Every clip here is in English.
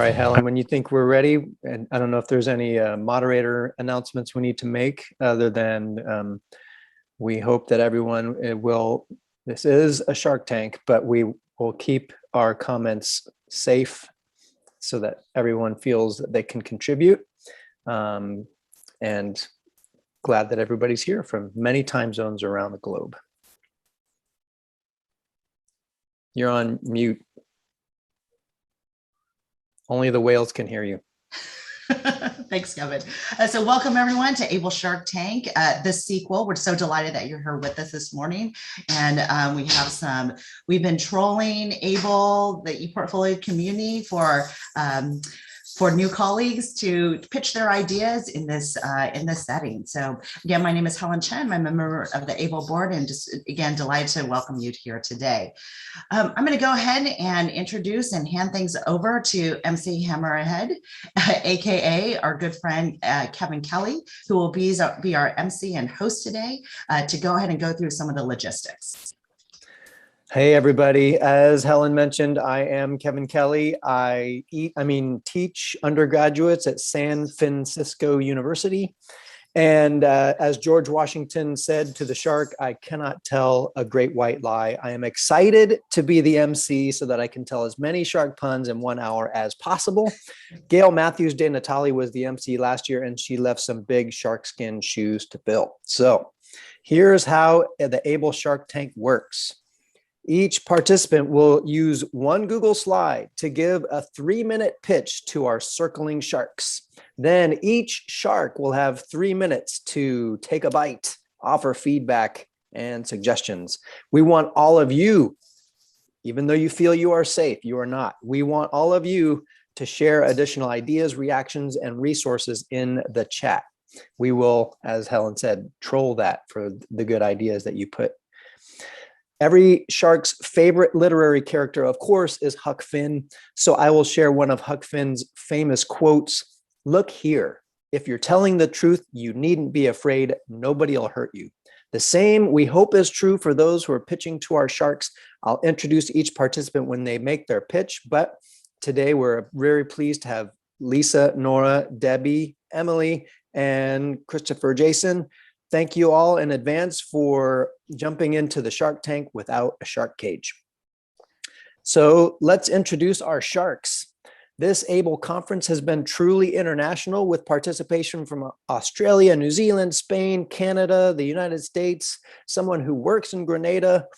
right, Helen, when you think we're ready, and I don't know if there's any moderator announcements we need to make other than we hope that everyone this is a Shark Tank, but we will keep our comments safe so that everyone feels that they can contribute. And glad that everybody's here from many time zones around the globe. You're on mute. Only the whales can hear you. Thanks, Kevin. So welcome everyone to Able Shark Tank, the sequel. We're so delighted that you're here with us this morning. And we've been trolling Able, the ePortfolio community for new colleagues to pitch their ideas in this setting. So again, my name is Helen Chen. I'm a member of the Able board and just again, delighted to welcome you here today. I'm going to go ahead and introduce and hand things over to MC Hammerhead, AKA our good friend, Kevin Kelly, who will be our MC and host today to go ahead and go through some of the logistics. Hey, everybody. As Helen mentioned, I am Kevin Kelly. I teach undergraduates at San Francisco University. And as George Washington said to the shark, I cannot tell a great white lie. I am excited to be the MC so that I can tell as many shark puns in 1 hour as possible. Gail Matthews de Natale was the MC last year, and she left some big shark skin shoes to fill. So here's how the Able Shark Tank works. Each participant will use one Google slide to give a 3-minute pitch to our circling sharks. Then each shark will have 3 minutes to take a bite, offer feedback and suggestions. We want all of you, even though you feel you are safe, you are not. We want all of you to share additional ideas, reactions, and resources in the chat. We will, as Helen said, troll that for the good ideas that you put. Every shark's favorite literary character, of course, is Huck Finn. So I will share one of Huck Finn's famous quotes. Look here, if you're telling the truth, you needn't be afraid. Nobody will hurt you. The same we hope is true for those who are pitching to our sharks. I'll introduce each participant when they make their pitch, but today we're very pleased to have Lisa, Nora, Debbie, Emily, and Christopher Jason. Thank you all in advance for jumping into the Shark Tank without a shark cage. So let's introduce our sharks. This Able conference has been truly international with participation from Australia, New Zealand, Spain, Canada, the United States, someone who works in Grenada.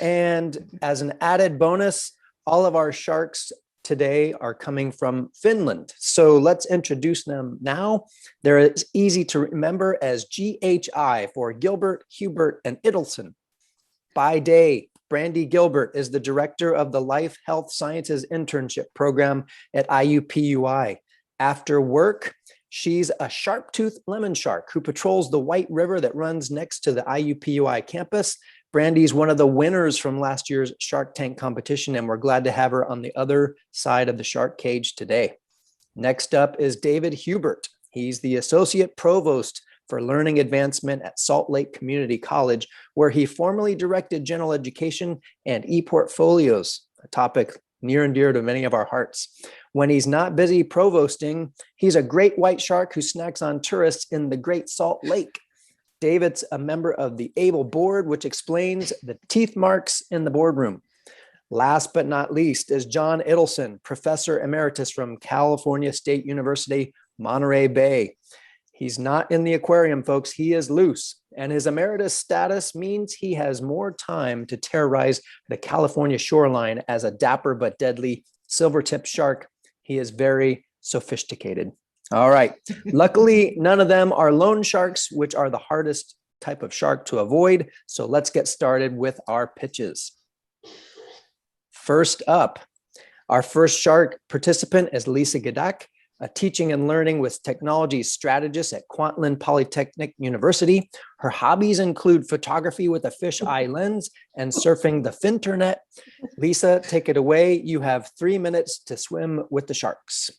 And as an added bonus, all of our sharks today are coming from Finland. So let's introduce them now. They're as easy to remember as GHI for Gilbert, Hubert, and Idelson. By day, Brandy Gilbert is the director of the Life Health Sciences Internship Program at IUPUI. After work, she's a sharp-toothed lemon shark who patrols the White River that runs next to the IUPUI campus. Brandy's one of the winners from last year's Shark Tank competition, and we're glad to have her on the other side of the shark cage today. Next up is David Hubert. He's the Associate Provost for Learning Advancement at Salt Lake Community College, where he formerly directed general education and e-portfolios, a topic near and dear to many of our hearts. When he's not busy provosting, he's a great white shark who snacks on tourists in the Great Salt Lake. David's a member of the Able board, which explains the teeth marks in the boardroom. Last but not least is John Idelson, Professor Emeritus from California State University, Monterey Bay. He's not in the aquarium, folks. He is loose, and his emeritus status means he has more time to terrorize the California shoreline as a dapper but deadly silver-tip shark. He is very sophisticated. All right. Luckily, none of them are loan sharks, which are the hardest type of shark to avoid. So let's get started with our pitches. First up, our first shark participant is Lisa Gadak, a teaching and learning with technology strategist at Kwantlen Polytechnic University. Her hobbies include photography with a fisheye lens and surfing the Finternet. Lisa, take it away. You have 3 minutes to swim with the sharks.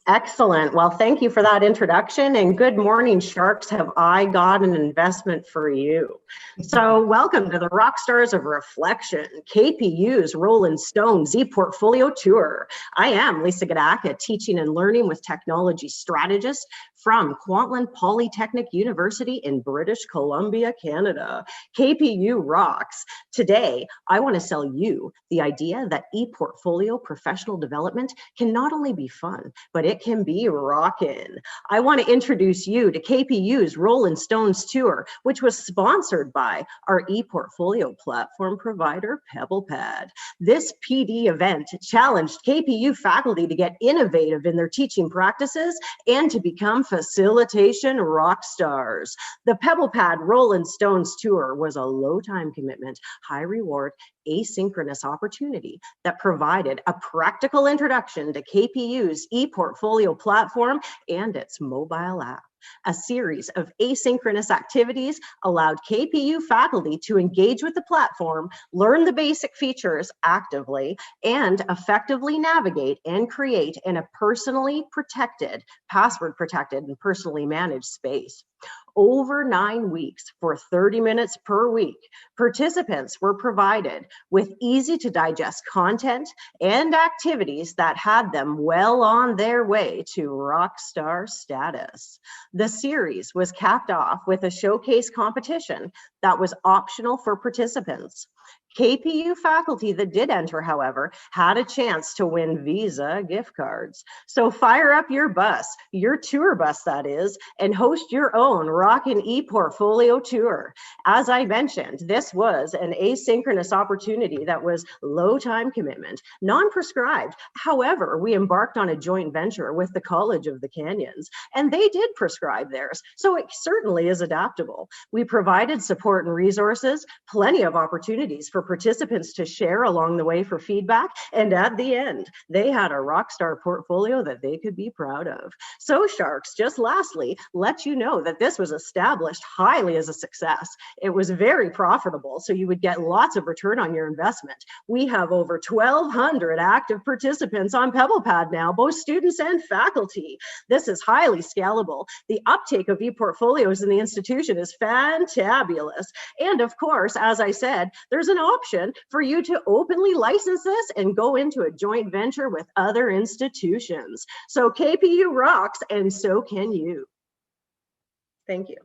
Excellent. Well, thank you for that introduction, and good morning, Sharks. Have I got an investment for you? So welcome to the Rockstars of Reflection, KPU's Rolling Stone Z-Portfolio Tour. I am Lisa Gadaka, teaching and learning with technology strategist from Kwantlen Polytechnic University in British Columbia, Canada. KPU rocks. Today, I want to sell you the idea that e-portfolio professional development can not only be fun, but it can be rockin'. I want to introduce you to KPU's Rolling Stones Tour, which was sponsored by our e-portfolio platform provider, PebblePad. This PD event challenged KPU faculty to get innovative in their teaching practices and to become facilitation rock stars. The PebblePad Rolling Stones Tour was a low time commitment, high reward, asynchronous opportunity that provided a practical introduction to KPU's e-portfolio platform and its mobile app. A series of asynchronous activities allowed KPU faculty to engage with the platform, learn the basic features actively, and effectively navigate and create in a personally protected, password protected, and personally managed space. Over 9 weeks for 30 minutes per week, participants were provided with easy to digest content and activities that had them well on their way to rockstar status. The series was capped off with a showcase competition that was optional for participants. KPU faculty that did enter, however, had a chance to win Visa gift cards. So fire up your bus, your tour bus that is, and host your own Rockin' e-portfolio tour. As I mentioned, this was an asynchronous opportunity that was low time commitment, non-prescribed. However, we embarked on a joint venture with the College of the Canyons, and they did prescribe theirs, so it certainly is adaptable. We provided support and resources, plenty of opportunities for participants to share along the way for feedback, and at the end, they had a rockstar portfolio that they could be proud of. So Sharks, just lastly, let you know that this was established highly as a success. It was very profitable, so you would get lots of return on your investment. We have over 1,200 active participants on PebblePad now, both students and faculty. This is highly scalable. The uptake of e-portfolios in the institution is fantabulous. And of course, as I said, there's an option for you to openly license this and go into a joint venture with other institutions. So KPU rocks, and so can you. Thank you.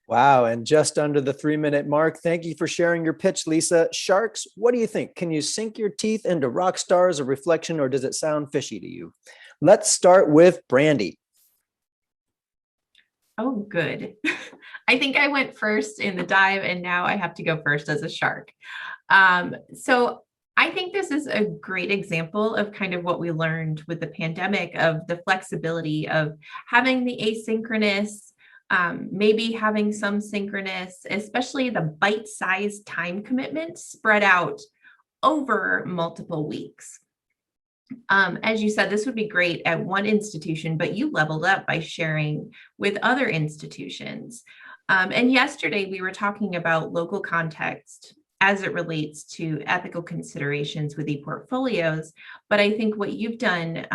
Wow, and just under the 3-minute mark. Thank you for sharing your pitch, Lisa. Sharks, what do you think? Can you sink your teeth into rock stars of reflection, or does it sound fishy to you? Let's start with Brandy. Oh, good. I think I went first in the dive, and now I have to go first as a shark. So I think this is a great example of kind of what we learned with the pandemic, of the flexibility of having the asynchronous, maybe having some synchronous, especially the bite-sized time commitment spread out over multiple weeks. As you said, this would be great at one institution, but you leveled up by sharing with other institutions. And yesterday we were talking about local context as it relates to ethical considerations with e-portfolios. But I think what you've done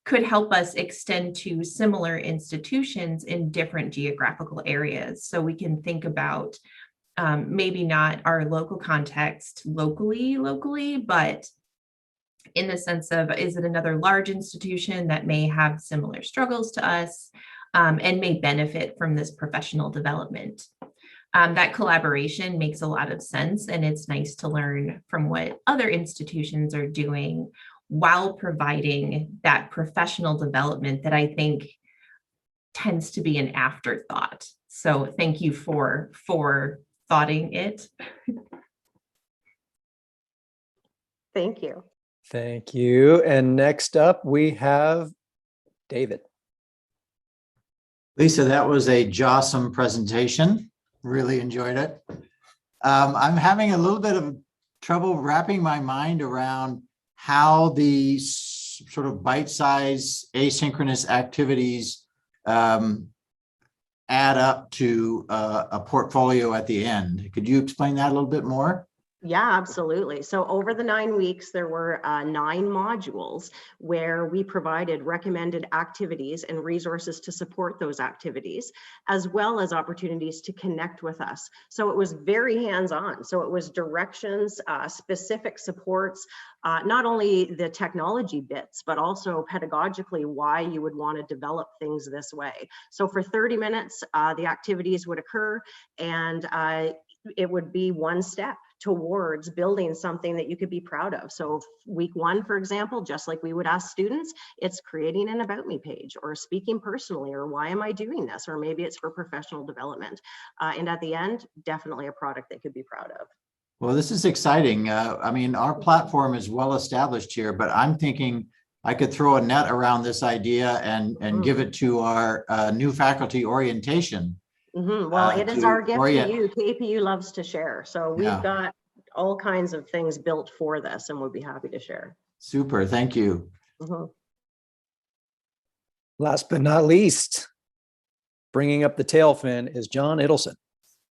could help us extend to similar institutions in different geographical areas. So we can think about maybe not our local context locally, but in the sense of, is it another large institution that may have similar struggles to us and may benefit from this professional development? That collaboration makes a lot of sense, and it's nice to learn from what other institutions are doing while providing that professional development that I think tends to be an afterthought. So thank you for thoughting it. Thank you. Thank you. And next up, we have David. Lisa, that was a jawsome presentation. Really enjoyed it. I'm having a little bit of trouble wrapping my mind around how the sort of bite-sized asynchronous activities add up to a portfolio at the end. Could you explain that a little bit more? Yeah, absolutely. So over the 9 weeks, there were 9 modules where we provided recommended activities and resources to support those activities, as well as opportunities to connect with us. So it was very hands-on. So it was directions, specific supports, not only the technology bits, but also pedagogically why you would want to develop things this way. So for 30 minutes, the activities would occur, and it would be one step towards building something that you could be proud of. So week 1, for example, just like we would ask students, it's creating an about me page or speaking personally, or why am I doing this? Or maybe it's for professional development. And at the end, definitely a product they could be proud of. Well, this is exciting. I mean, our platform is well established here, but I'm thinking I could throw a net around this idea and give it to our new faculty orientation. Well, it is to our gift orient- to you. KPU loves to share. So we've Yeah. got all kinds of things built for this, and we'll be happy to share. Super, thank you. Last but not least, bringing up the tail fin is John Idelson.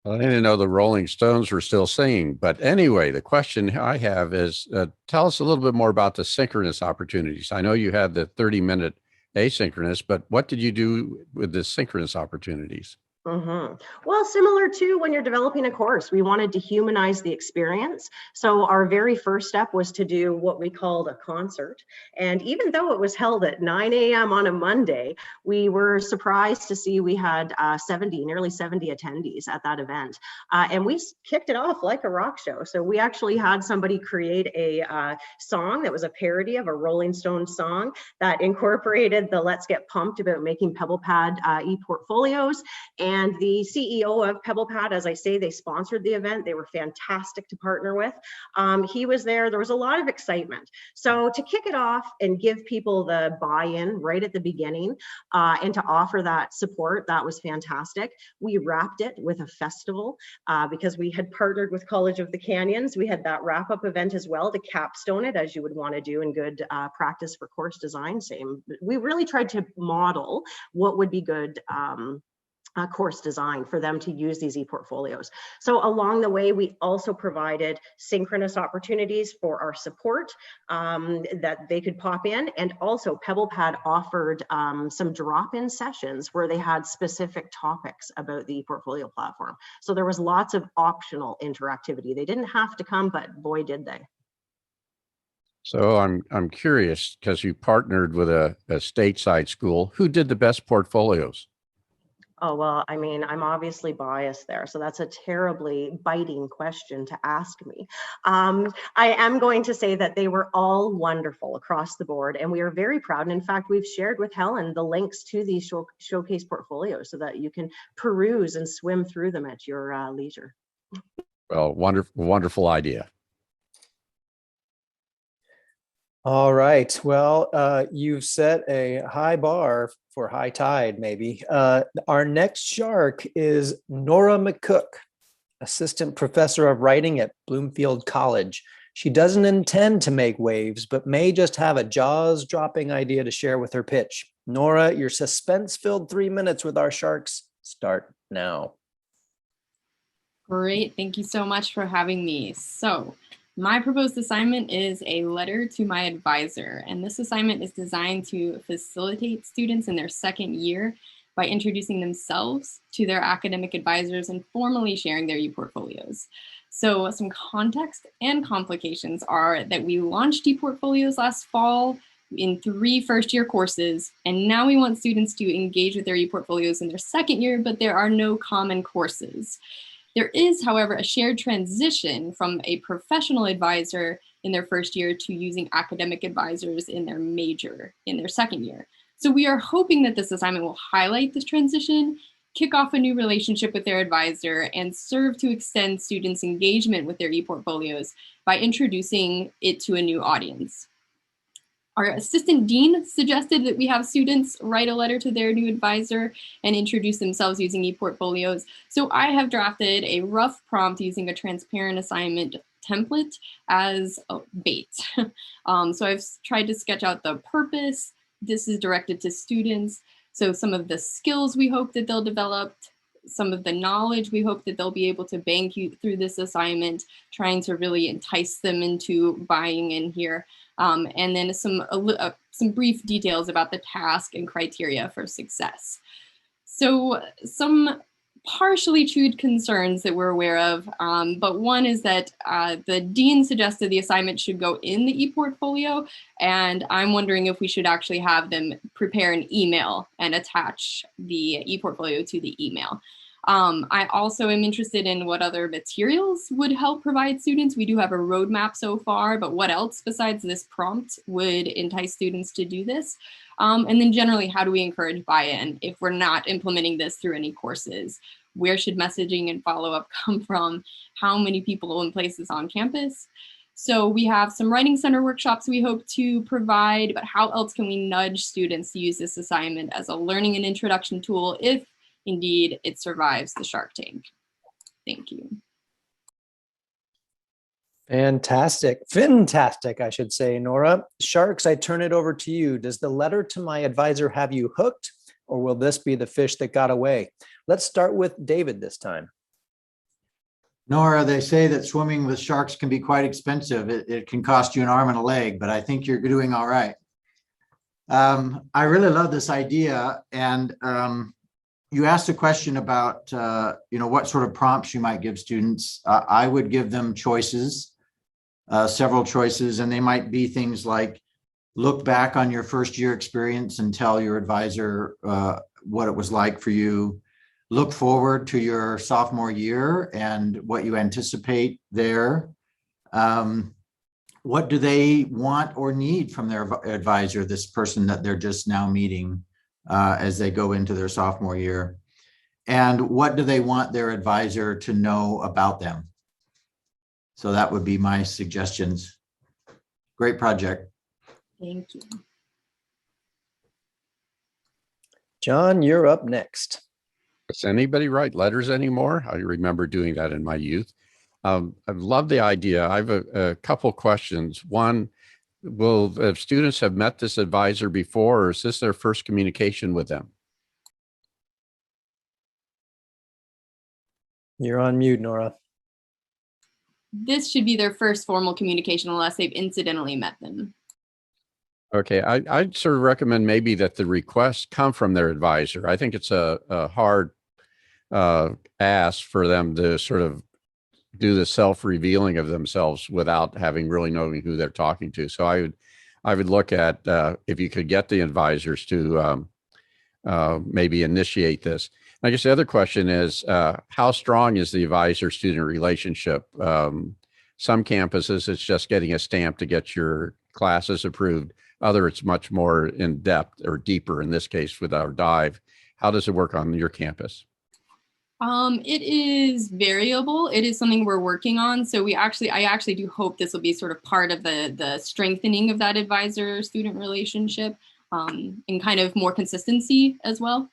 Well, I didn't know the Rolling Stones were still singing, but anyway, the question I have is, tell us a little bit more about the synchronous opportunities. I know you had the 30-minute asynchronous, but what did you do with the synchronous opportunities? Well, similar to when you're developing a course, we wanted to humanize the experience. So our very first step was to do what we called a concert. And even though it was held at 9 a.m. on a Monday, we were surprised to see we had nearly 70 attendees at that event. And we kicked it off like a rock show. So we actually had somebody create a song that was a parody of a Rolling Stones song that incorporated the Let's Get Pumped about making PebblePad e-portfolios. And the CEO of PebblePad, as I say, they sponsored the event. They were fantastic to partner with. He was there. There was a lot of excitement. So to kick it off and give people the buy-in right at the beginning and to offer that support, that was fantastic. We wrapped it with a festival because we had partnered with College of the Canyons. We had that wrap-up event as well to capstone it, as you would want to do in good practice for course design. Same. We really tried to model what would be good course design for them to use these e-portfolios. So along the way, we also provided synchronous opportunities for our support that they could pop in. And also PebblePad offered some drop-in sessions where they had specific topics about the e-portfolio platform. So there was lots of optional interactivity. They didn't have to come, but boy, did they. So I'm curious, because you partnered with a stateside school. Who did the best portfolios? Oh, well, I mean, I'm obviously biased there, so that's a terribly biting question to ask me. I am going to say that they were all wonderful across the board, and we are very proud. And in fact, we've shared with Helen the links to these showcase portfolios so that you can peruse and swim through them at your leisure. Well, wonderful idea. All right. Well, you've set a high bar for high tide, maybe. Our next shark is Nora McCook, assistant professor of writing at Bloomfield College. She doesn't intend to make waves, but may just have a jaws-dropping idea to share with her pitch. Nora, your suspense-filled 3 minutes with our sharks start now. Great. Thank you so much for having me. So, my proposed assignment is a letter to my advisor, and this assignment is designed to facilitate students in their second year by introducing themselves to their academic advisors and formally sharing their e-portfolios. So some context and complications are that we launched e-portfolios last fall in 3 first-year courses, and now we want students to engage with their e-portfolios in their second year, but there are no common courses. There is, however, a shared transition from a professional advisor in their first year to using academic advisors in their major in their second year. So we are hoping that this assignment will highlight this transition, kick off a new relationship with their advisor, and serve to extend students' engagement with their e-portfolios by introducing it to a new audience. Our assistant dean suggested that we have students write a letter to their new advisor and introduce themselves using e-portfolios. So I have drafted a rough prompt using a transparent assignment template as a bait. So I've tried to sketch out the purpose. This is directed to students. So some of the skills we hope that they'll develop, some of the knowledge we hope that they'll be able to bank you through this assignment, trying to really entice them into buying in here. And then some brief details about the task and criteria for success. So some partially true concerns that we're aware of, but one is that the dean suggested the assignment should go in the e-portfolio, and I'm wondering if we should actually have them prepare an email and attach the e-portfolio to the email. I also am interested in what other materials would help provide students. We do have a roadmap so far, but what else besides this prompt would entice students to do this? And then generally, how do we encourage buy-in if we're not implementing this through any courses? Where should messaging and follow-up come from? How many people and places on campus? So we have some writing center workshops we hope to provide, but how else can we nudge students to use this assignment as a learning and introduction tool if indeed it survives the Shark Tank? Thank you. Fantastic, I should say, Nora. Sharks, I turn it over to you. Does the letter to my advisor have you hooked, or will this be the fish that got away? Let's start with David this time. Nora, they say that swimming with sharks can be quite expensive. It can cost you an arm and a leg, but I think you're doing all right. I really love this idea. And you asked a question about, what sort of prompts you might give students. I would give them choices, several choices, and they might be things like, look back on your first year experience and tell your advisor what it was like for you. Look forward to your sophomore year and what you anticipate there. What do they want or need from their advisor, this person that they're just now meeting as they go into their sophomore year? And what do they want their advisor to know about them? So that would be my suggestions. Great project. Thank you. John, you're up next. Does anybody write letters anymore? I remember doing that in my youth. I love the idea. I have a couple questions. One, if students have met this advisor before, or is this their first communication with them? You're on mute, Nora. This should be their first formal communication unless they've incidentally met them. Okay, I'd sort of recommend maybe that the requests come from their advisor. I think it's a hard ask for them to sort of do the self-revealing of themselves without having really knowing who they're talking to. So I would look at if you could get the advisors to maybe initiate this. I guess the other question is, how strong is the advisor-student relationship? Some campuses, it's just getting a stamp to get your classes approved. Other, it's much more in depth or deeper, in this case with our dive. How does it work on your campus? It is variable. It is something we're working on. So I actually do hope this will be sort of part of the strengthening of that advisor-student relationship and kind of more consistency as well.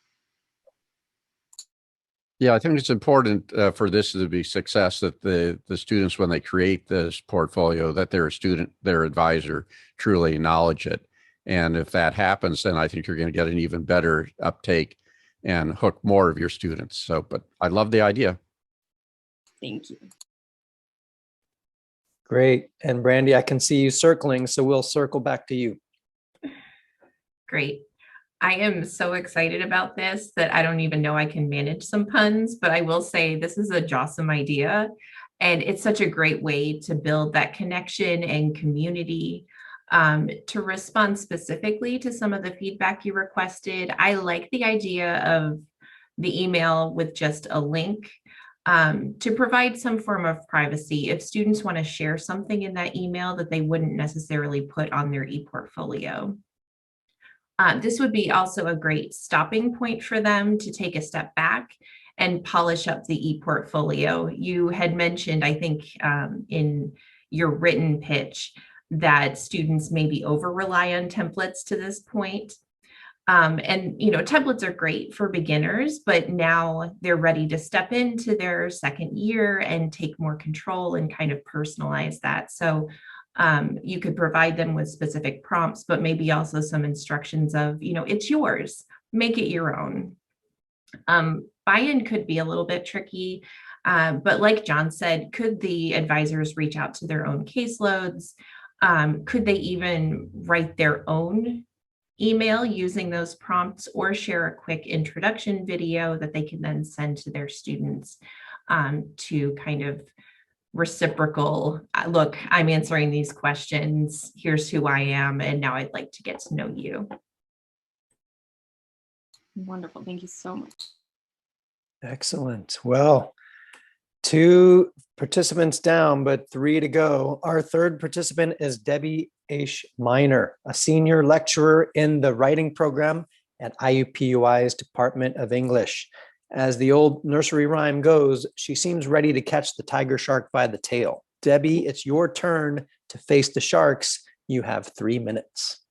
Yeah, I think it's important for this to be success that the students, when they create this portfolio, that their advisor truly acknowledge it. And if that happens, then I think you're going to get an even better uptake and hook more of your students. So, but I love the idea. Thank you. Great. And Brandy, I can see you circling, so we'll circle back to you. Great. I am so excited about this that I don't even know I can manage some puns, but I will say this is a Jossum idea. And it's such a great way to build that connection and community. To respond specifically to some of the feedback you requested, I like the idea of the email with just a link to provide some form of privacy. If students want to share something in that email that they wouldn't necessarily put on their e-portfolio. This would be also a great stopping point for them to take a step back and polish up the e-portfolio. You had mentioned, I think, in your written pitch that students maybe over rely on templates to this point. And, templates are great for beginners, but now they're ready to step into their second year and take more control and kind of personalize that. So you could provide them with specific prompts, but maybe also some instructions of, it's yours, make it your own. buy-in could be a little bit tricky. But like John said, could the advisors reach out to their own caseloads? Could they even write their own email using those prompts, or share a quick introduction video that they can then send to their students to kind of reciprocal, look, I'm answering these questions, here's who I am, and now I'd like to get to know you. Wonderful. Thank you so much. Excellent. Well, 2 participants down, but 3 to go. Our third participant is Debbie H. Miner, a senior lecturer in the writing program at IUPUI's Department of English. As the old nursery rhyme goes, she seems ready to catch the tiger shark by the tail. Debbie, it's your turn to face the sharks. You have 3 minutes.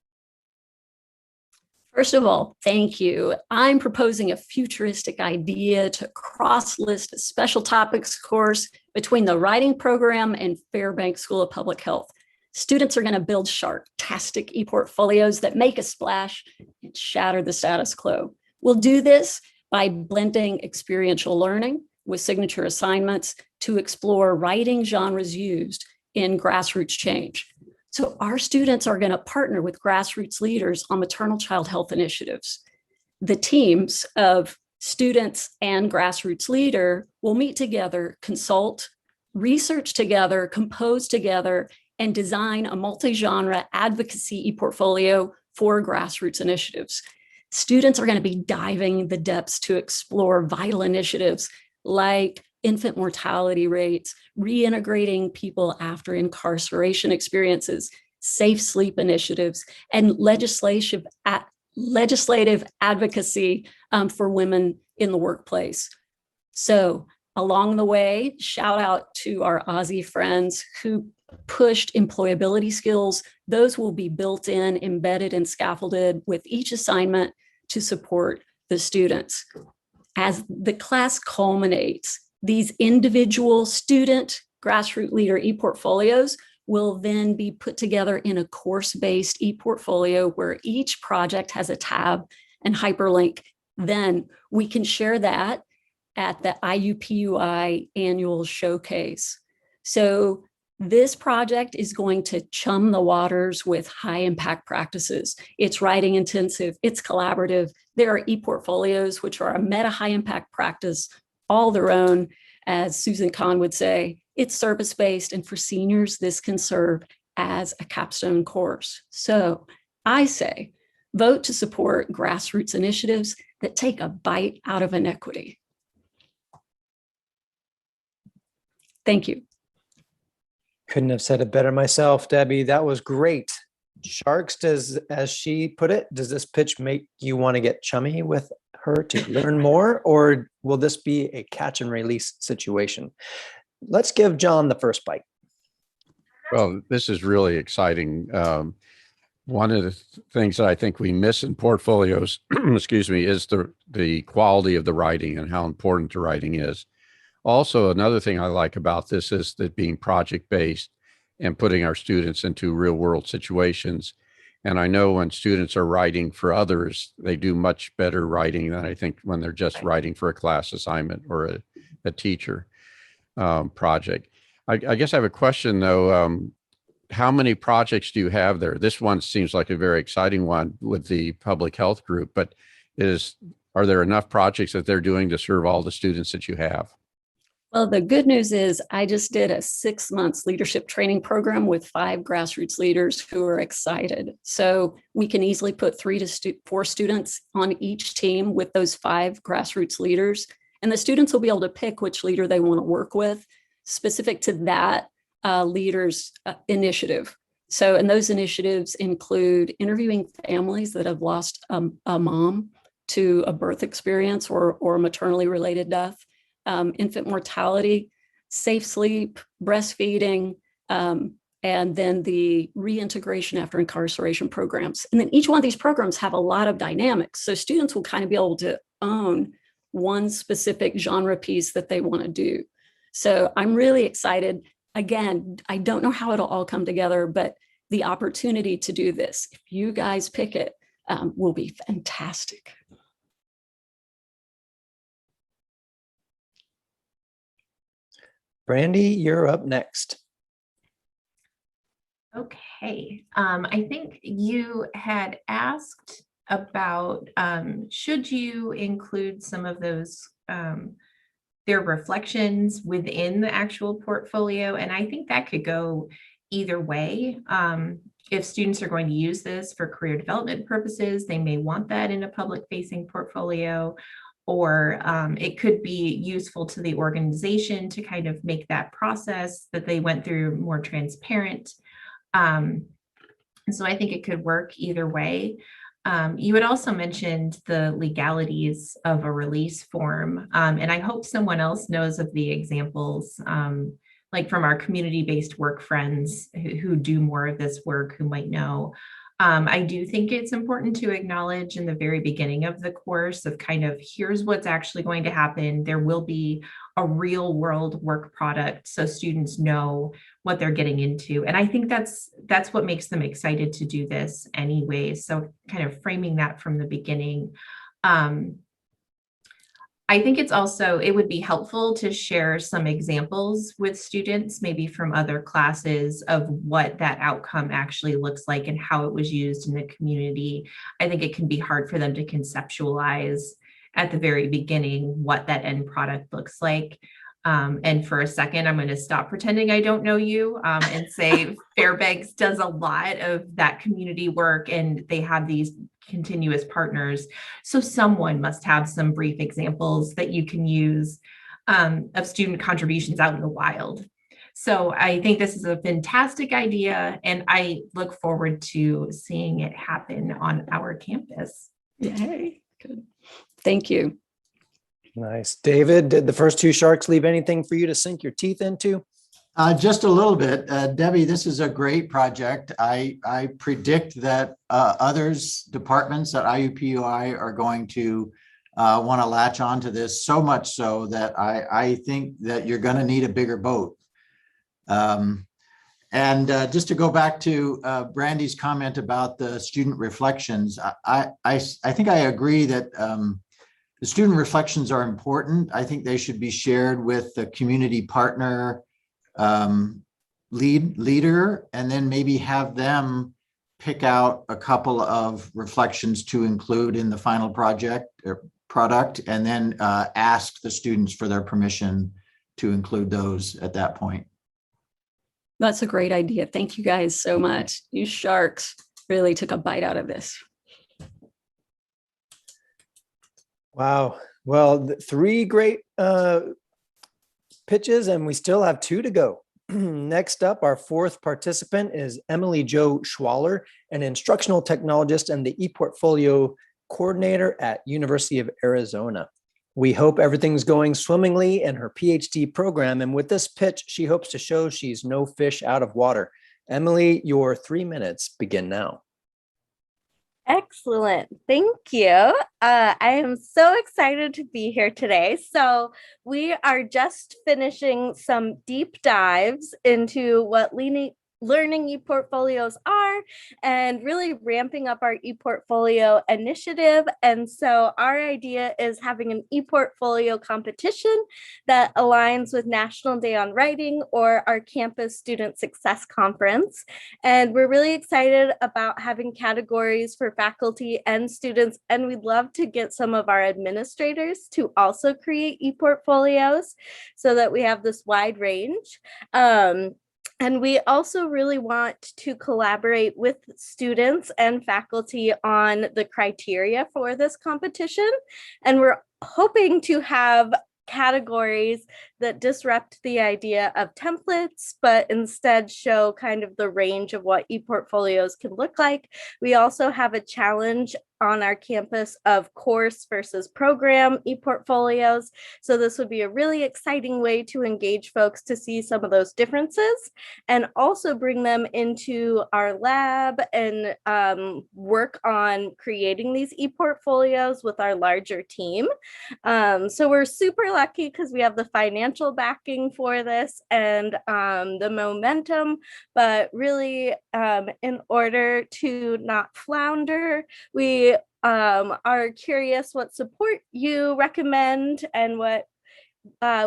First of all, thank you. I'm proposing a futuristic idea to cross-list a special topics course between the writing program and Fairbanks School of Public Health. Students are going to build shark-tastic e-portfolios that make a splash and shatter the status quo. We'll do this by blending experiential learning with signature assignments to explore writing genres used in grassroots change. So our students are going to partner with grassroots leaders on maternal child health initiatives. The teams of students and grassroots leader will meet together, consult, research together, compose together, and design a multi-genre advocacy e-portfolio for grassroots initiatives. Students are going to be diving the depths to explore vital initiatives like infant mortality rates, reintegrating people after incarceration experiences, safe sleep initiatives, and legislative advocacy for women in the workplace. So along the way, shout out to our Aussie friends who pushed employability skills. Those will be built in, embedded, and scaffolded with each assignment to support the students. As the class culminates, these individual student grassroots leader e-portfolios will then be put together in a course-based e-portfolio where each project has a tab and hyperlink. Then we can share that at the IUPUI annual showcase. So this project is going to chum the waters with high impact practices. It's writing intensive, it's collaborative. There are e-portfolios, which are a meta high impact practice, all their own. As Susan Kahn would say, it's service-based, and for seniors, this can serve as a capstone course. So I say, vote to support grassroots initiatives that take a bite out of inequity. Thank you. Couldn't have said it better myself, Debbie. That was great. Sharks, as she put it, does this pitch make you want to get chummy with her to learn more, or will this be a catch and release situation? Let's give John the first bite. Well, this is really exciting. One of the things that I think we miss in portfolios, excuse me, is the quality of the writing and how important the writing is. Also, another thing I like about this is that being project-based and putting our students into real-world situations. And I know when students are writing for others, they do much better writing than I think when they're just writing for a class assignment or a teacher project. I guess I have a question, though. How many projects do you have there? This one seems like a very exciting one with the public health group, but are there enough projects that they're doing to serve all the students that you have? Well, the good news is I just did a 6 months leadership training program with 5 grassroots leaders who are excited. So we can easily put 3 to 4 students on each team with those 5 grassroots leaders. And the students will be able to pick which leader they want to work with specific to that leader's initiative. So, and those initiatives include interviewing families that have lost a mom to a birth experience or a maternally related death, infant mortality, safe sleep, breastfeeding, and then the reintegration after incarceration programs. And then each one of these programs have a lot of dynamics. So students will kind of be able to own one specific genre piece that they want to do. So I'm really excited. Again, I don't know how it'll all come together, but the opportunity to do this, if you guys pick it, will be fantastic. Brandy, you're up next. Okay, I think you had asked about should you include some of those their reflections within the actual portfolio, and I think that could go either way. If students are going to use this for career development purposes, they may want that in a public-facing portfolio, or it could be useful to the organization to kind of make that process that they went through more transparent. So I think it could work either way. You had also mentioned the legalities of a release form, and I hope someone else knows of the examples, like from our community-based work friends who do more of this work, who might know. I do think it's important to acknowledge in the very beginning of the course of kind of, here's what's actually going to happen. There will be a real world work product, so students know what they're getting into. And I think that's what makes them excited to do this anyway. So kind of framing that from the beginning. I think it would be helpful to share some examples with students, maybe from other classes, of what that outcome actually looks like and how it was used in the community. I think it can be hard for them to conceptualize at the very beginning what that end product looks like. And for a second, I'm going to stop pretending I don't know you and say Fairbanks does a lot of that community work, and they have these continuous partners. So someone must have some brief examples that you can use of student contributions out in the wild. So I think this is a fantastic idea, and I look forward to seeing it happen on our campus. Yay. Good. Thank you. Nice. David, did the first two sharks leave anything for you to sink your teeth into? Just a little bit. Debbie, this is a great project. I predict that departments at IUPUI are going to want to latch onto this, so much so that I think that you're going to need a bigger boat. And just to go back to Brandy's comment about the student reflections, I think I agree that the student reflections are important. I think they should be shared with the community partner leader, and then maybe have them pick out a couple of reflections to include in the final project or product, and then ask the students for their permission to include those at that point. That's a great idea. Thank you guys so much. You sharks really took a bite out of this. Wow. Well, three great pitches, and we still have two to go. Next up, our fourth participant is Emily Jo Schwaller, an instructional technologist and the ePortfolio coordinator at University of Arizona. We hope everything's going swimmingly in her PhD program, and with this pitch, she hopes to show she's no fish out of water. Emily, your 3 minutes begin now. Excellent. Thank you. I am so excited to be here today. So we are just finishing some deep dives into what learning ePortfolios are, and really ramping up our ePortfolio initiative. And so our idea is having an ePortfolio competition that aligns with National Day on Writing or our campus student success conference. And we're really excited about having categories for faculty and students. And we'd love to get some of our administrators to also create ePortfolios so that we have this wide range. And we also really want to collaborate with students and faculty on the criteria for this competition. And we're hoping to have categories that disrupt the idea of templates, but instead show kind of the range of what ePortfolios can look like. We also have a challenge on our campus of course versus program ePortfolios. So this would be a really exciting way to engage folks to see some of those differences, and also bring them into our lab and work on creating these ePortfolios with our larger team. So we're super lucky because we have the financial backing for this and the momentum, but really in order to not flounder, we are curious what support you recommend and what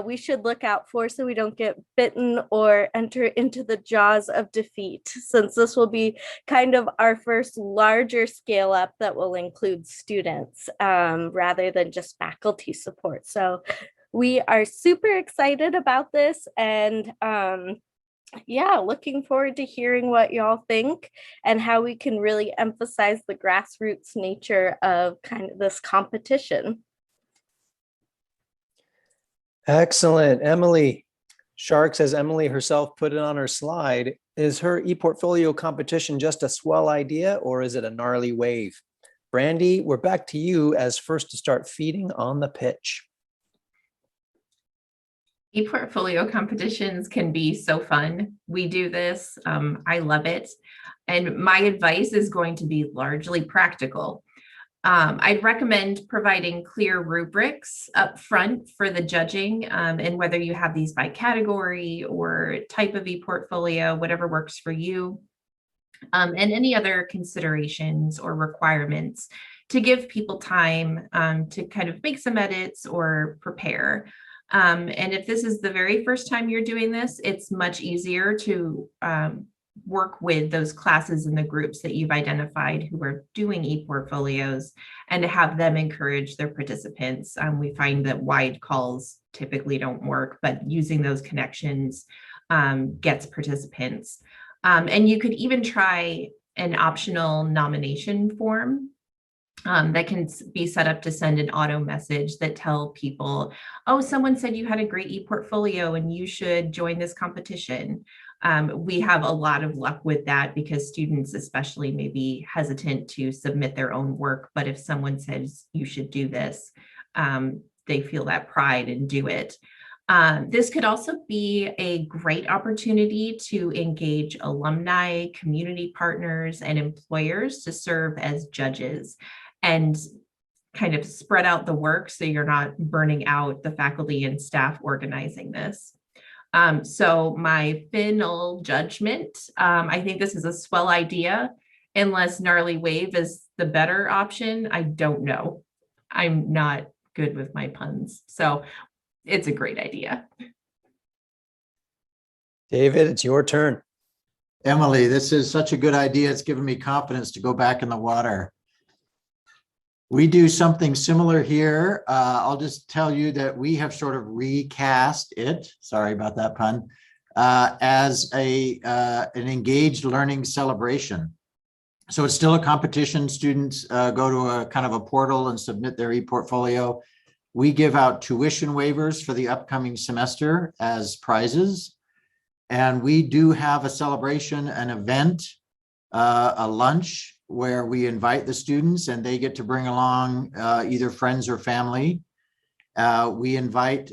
we should look out for so we don't get bitten or enter into the jaws of defeat, since this will be kind of our first larger scale up that will include students rather than just faculty support. So we are super excited about this, and yeah, looking forward to hearing what y'all think and how we can really emphasize the grassroots nature of kind of this competition. Excellent. Emily, Sharks, as Emily herself put it on her slide, is her ePortfolio competition just a swell idea, or is it a gnarly wave? Brandy, we're back to you as first to start feeding on the pitch. ePortfolio competitions can be so fun. We do this. I love it. And my advice is going to be largely practical. I'd recommend providing clear rubrics up front for the judging, and whether you have these by category or type of ePortfolio, whatever works for you, and any other considerations or requirements to give people time to kind of make some edits or prepare. And if this is the very first time you're doing this, it's much easier to work with those classes and the groups that you've identified who are doing ePortfolios and to have them encourage their participants. We find that wide calls typically don't work, but using those connections gets participants. And you could even try an optional nomination form that can be set up to send an auto message that tell people, oh, someone said you had a great ePortfolio and you should join this competition. We have a lot of luck with that because students especially may be hesitant to submit their own work, but if someone says you should do this, they feel that pride and do it. This could also be a great opportunity to engage alumni, community partners, and employers to serve as judges and kind of spread out the work so you're not burning out the faculty and staff organizing this. So my final judgment, I think this is a swell idea, unless gnarly wave is the better option. I don't know. I'm not good with my puns. So it's a great idea. David, it's your turn. Emily, this is such a good idea. It's given me confidence to go back in the water. We do something similar here. I'll just tell you that we have sort of recast it, sorry about that pun, as an engaged learning celebration. So it's still a competition. Students go to a kind of a portal and submit their ePortfolio. We give out tuition waivers for the upcoming semester as prizes. And we do have a celebration, an event, a lunch, where we invite the students and they get to bring along either friends or family. We invite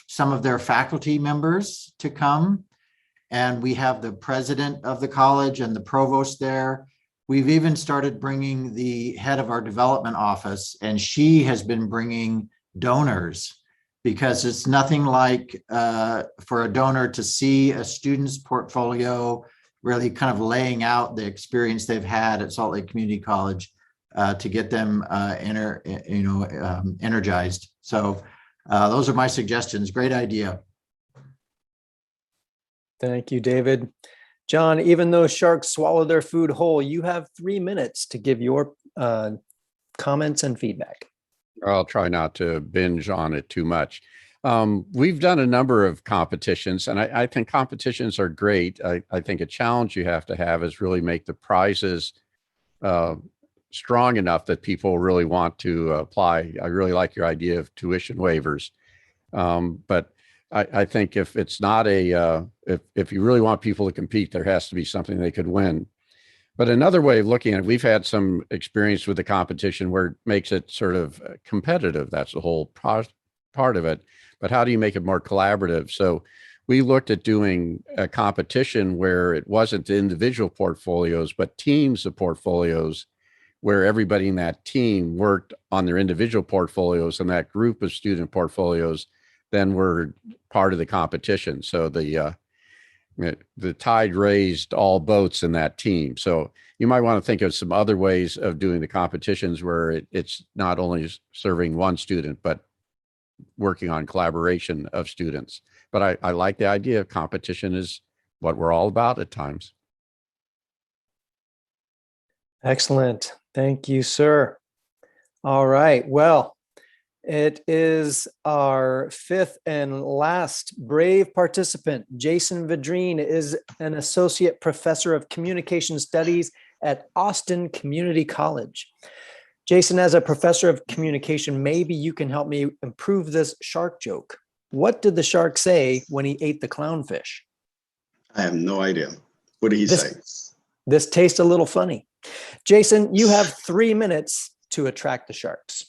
some of their faculty members to come, and we have the president of the college and the provost there. We've even started bringing the head of our development office, and she has been bringing donors, because it's nothing like for a donor to see a student's portfolio really kind of laying out the experience they've had at Salt Lake Community College to get them energized. So those are my suggestions. Great idea. Thank you, David. John, even though sharks swallow their food whole, you have 3 minutes to give your comments and feedback. I'll try not to binge on it too much. We've done a number of competitions, and I think competitions are great. I think a challenge you have to have is really make the prizes strong enough that people really want to apply. I really like your idea of tuition waivers. But I think if it's not if you really want people to compete, there has to be something they could win. But another way of looking at it, we've had some experience with the competition where it makes it sort of competitive. That's the whole part of it. But how do you make it more collaborative? So we looked at doing a competition where it wasn't the individual portfolios, but teams of portfolios, where everybody in that team worked on their individual portfolios, and that group of student portfolios then were part of the competition. So the tide raised all boats in that team. So you might want to think of some other ways of doing the competitions where it's not only serving one student, but working on collaboration of students. But I like the idea of competition is what we're all about at times. Excellent. Thank you, sir. All right. Well, it is our fifth and last brave participant. Jason Vidrine is an associate professor of communication studies at Austin Community College. Jason, as a professor of communication, maybe you can help me improve this shark joke. What did the shark say when he ate the clownfish? I have no idea. What did he say? This tastes a little funny. Jason, you have 3 minutes to attract the sharks.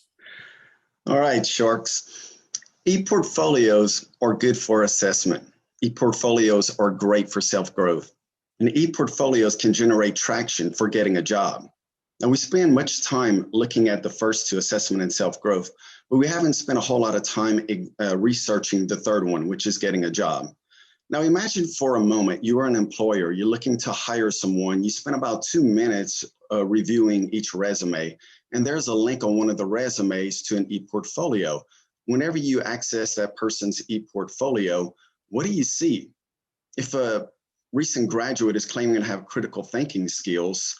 All right, sharks. E-portfolios are good for assessment. E-portfolios are great for self-growth. And e-portfolios can generate traction for getting a job. Now, we spend much time looking at the first two, assessment and self-growth, but we haven't spent a whole lot of time researching the third one, which is getting a job. Now, imagine for a moment, you are an employer, you're looking to hire someone, you spend about 2 minutes reviewing each resume, and there's a link on one of the resumes to an e-portfolio. Whenever you access that person's e-portfolio, what do you see? If a recent graduate is claiming to have critical thinking skills,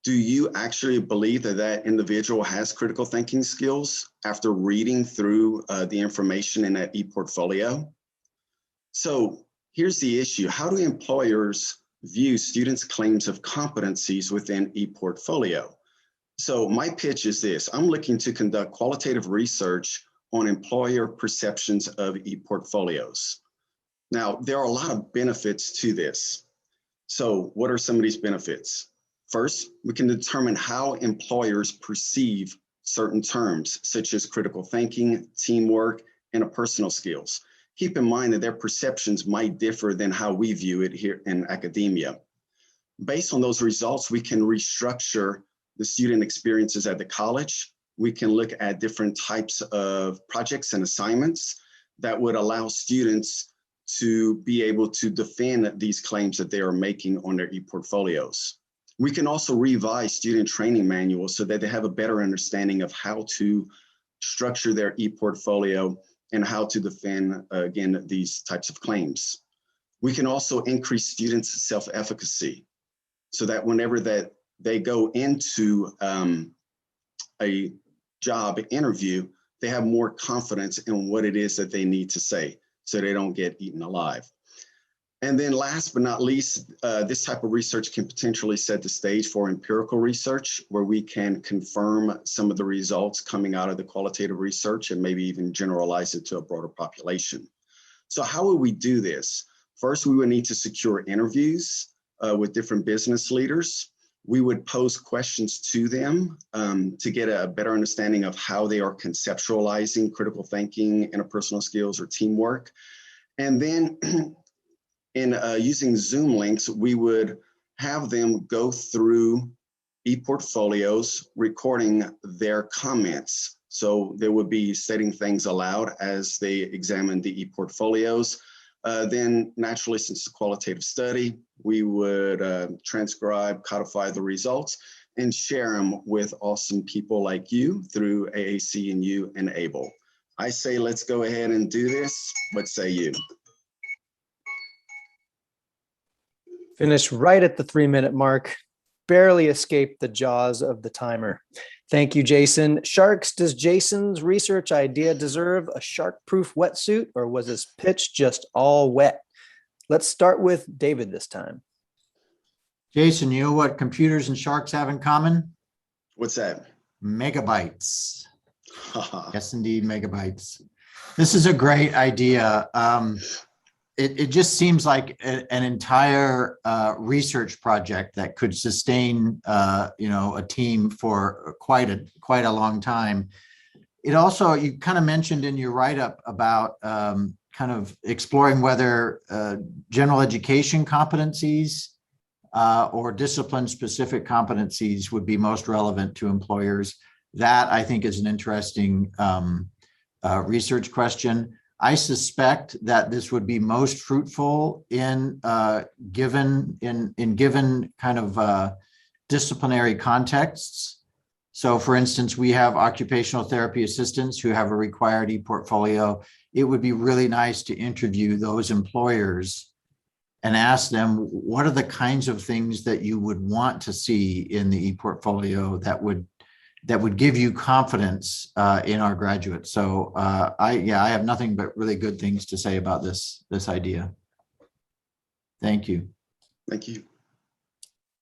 do you actually believe that that individual has critical thinking skills after reading through the information in that e-portfolio? So here's the issue. How do employers view students' claims of competencies within e-portfolio? So my pitch is this. I'm looking to conduct qualitative research on employer perceptions of e-portfolios. Now, there are a lot of benefits to this. So what are some of these benefits? First, we can determine how employers perceive certain terms, such as critical thinking, teamwork, and interpersonal skills. Keep in mind that their perceptions might differ than how we view it here in academia. Based on those results, we can restructure the student experiences at the college. We can look at different types of projects and assignments that would allow students to be able to defend these claims that they are making on their e-portfolios. We can also revise student training manuals so that they have a better understanding of how to structure their e-portfolio and how to defend, again, these types of claims. We can also increase students' self-efficacy so that whenever that they go into a job interview, they have more confidence in what it is that they need to say so they don't get eaten alive. And then last but not least, this type of research can potentially set the stage for empirical research where we can confirm some of the results coming out of the qualitative research and maybe even generalize it to a broader population. So how would we do this? First, we would need to secure interviews with different business leaders. We would pose questions to them to get a better understanding of how they are conceptualizing critical thinking, interpersonal skills, or teamwork. And then in using Zoom links, we would have them go through e-portfolios, recording their comments. So they would be stating things aloud as they examine the e-portfolios. Then naturally, since it's a qualitative study, we would transcribe, codify the results, and share them with awesome people like you through AAC&U and ABLE. I say, let's go ahead and do this. What say you? Finished right at the 3-minute mark, barely escaped the jaws of the timer. Thank you, Jason. Sharks, does Jason's research idea deserve a shark-proof wetsuit, or was his pitch just all wet? Let's start with David this time. Jason, you know what computers and sharks have in common? What's that? Megabytes. Yes, indeed, megabytes. This is a great idea. It just seems like an entire research project that could sustain, a team for quite a long time. It also, you kind of mentioned in your write-up about kind of exploring whether general education competencies or discipline-specific competencies would be most relevant to employers. That, I think, is an interesting research question. I suspect that this would be most fruitful in given kind of disciplinary contexts. So for instance, we have occupational therapy assistants who have a required e-portfolio. It would be really nice to interview those employers and ask them, what are the kinds of things that you would want to see in the e-portfolio that would give you confidence in our graduates. So I have nothing but really good things to say about this idea. Thank you. Thank you.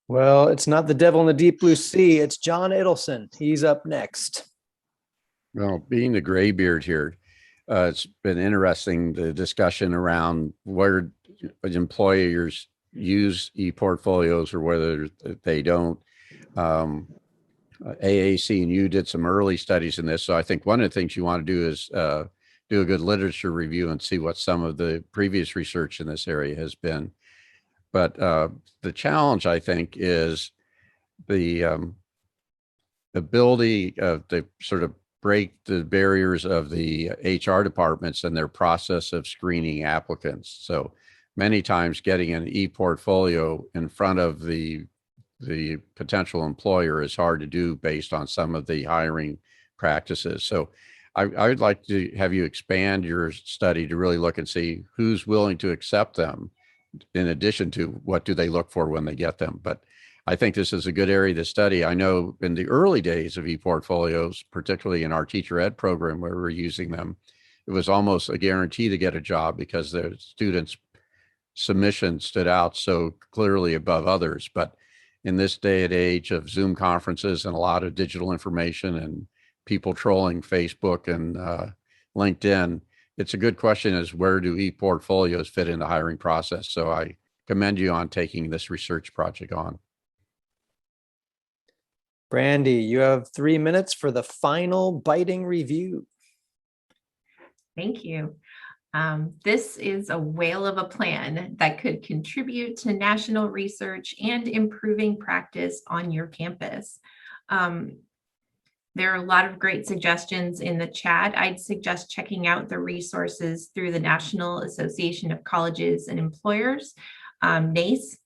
Well, it's not the devil in the deep blue sea. It's John Edelson. He's up next. Well, being the graybeard here, it's been interesting, the discussion around where employers use e-portfolios or whether they don't. AAC and you did some early studies in this. So I think one of the things you want to do is do a good literature review and see what some of the previous research in this area has been. But the challenge, I think, is the ability to sort of break the barriers of the HR departments and their process of screening applicants. So many times getting an e-portfolio in front of the potential employer is hard to do based on some of the hiring practices. So I would like to have you expand your study to really look and see who's willing to accept them, in addition to what do they look for when they get them. But I think this is a good area to study. I know in the early days of e-portfolios, particularly in our teacher ed program where we're using them, it was almost a guarantee to get a job because the students' submission stood out so clearly above others. But in this day and age of Zoom conferences and a lot of digital information and people trolling Facebook and LinkedIn, it's a good question is where do e-portfolios fit in the hiring process? So I commend you on taking this research project on. Brandy, you have 3 minutes for the final biting review. Thank you. This is a whale of a plan that could contribute to national research and improving practice on your campus. There are a lot of great suggestions in the chat. I'd suggest checking out the resources through the National Association of Colleges and Employers, NACE,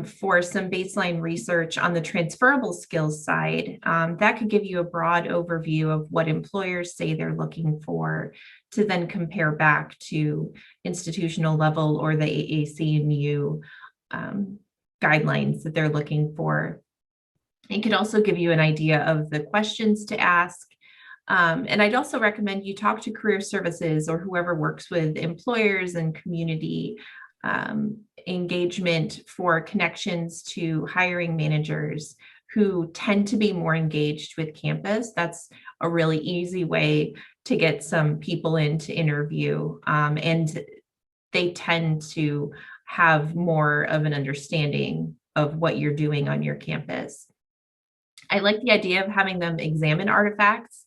for some baseline research on the transferable skills side. That could give you a broad overview of what employers say they're looking for to then compare back to institutional level or the AAC&U guidelines that they're looking for. It could also give you an idea of the questions to ask. And I'd also recommend you talk to career services or whoever works with employers and community engagement for connections to hiring managers who tend to be more engaged with campus. That's a really easy way to get some people in to interview. And they tend to have more of an understanding of what you're doing on your campus. I like the idea of having them examine artifacts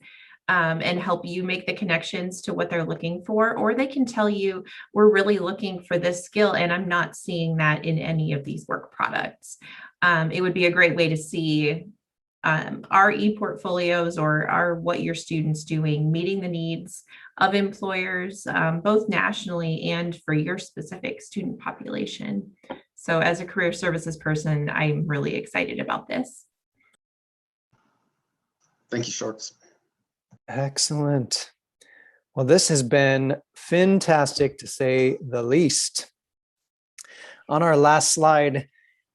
and help you make the connections to what they're looking for, or they can tell you, we're really looking for this skill and I'm not seeing that in any of these work products. It would be a great way to see our e-portfolios or are what your students doing, meeting the needs of employers, both nationally and for your specific student population. So as a career services person, I'm really excited about this. Thank you, Sharks. Excellent. Well, this has been fantastic to say the least. On our last slide,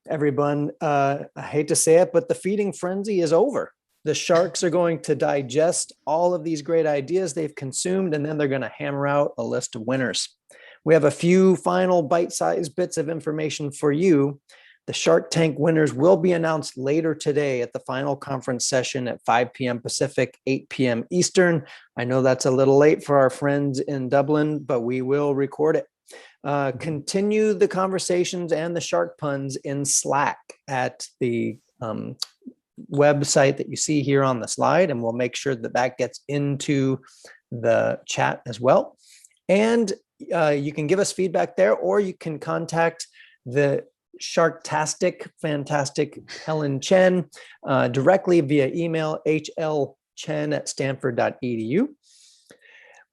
everyone, I hate to say it, but the feeding frenzy is over. The sharks are going to digest all of these great ideas they've consumed, and then they're going to hammer out a list of winners. We have a few final bite-sized bits of information for you. The Shark Tank winners will be announced later today at the final conference session at 5 p.m. Pacific, 8 p.m. Eastern. I know that's a little late for our friends in Dublin, but we will record it. Continue the conversations and the shark puns in Slack at the website that you see here on the slide, and we'll make sure that that gets into the chat as well. And you can give us feedback there, or you can contact the Sharktastic, fantastic Helen Chen directly via email hlchen@stanford.edu.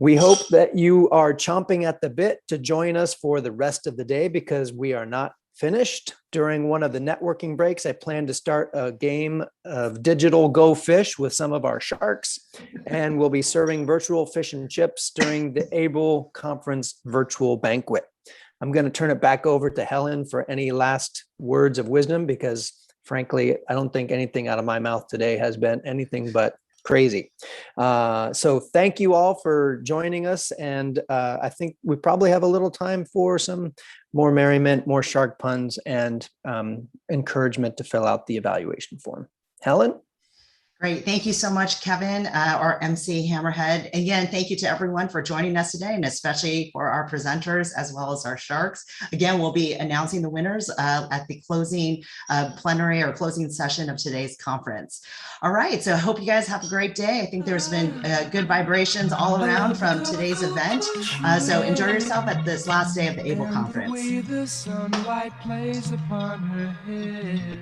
We hope that you are chomping at the bit to join us for the rest of the day, because we are not finished. During one of the networking breaks, I plan to start a game of digital Go Fish with some of our sharks, and we'll be serving virtual fish and chips during the ABLE conference virtual banquet. I'm going to turn it back over to Helen for any last words of wisdom, because frankly, I don't think anything out of my mouth today has been anything but crazy. So thank you all for joining us. And I think we probably have a little time for some more merriment, more shark puns, and encouragement to fill out the evaluation form. Helen? Great. Thank you so much, Kevin, our MC Hammerhead. Again, thank you to everyone for joining us today, and especially for our presenters as well as our sharks. Again, we'll be announcing the winners at the closing plenary or closing session of today's conference. All right. So I hope you guys have a great day. I think there's been good vibrations all around from today's event. So enjoy yourself at this last day of the ABLE conference. The sunlight plays upon her head.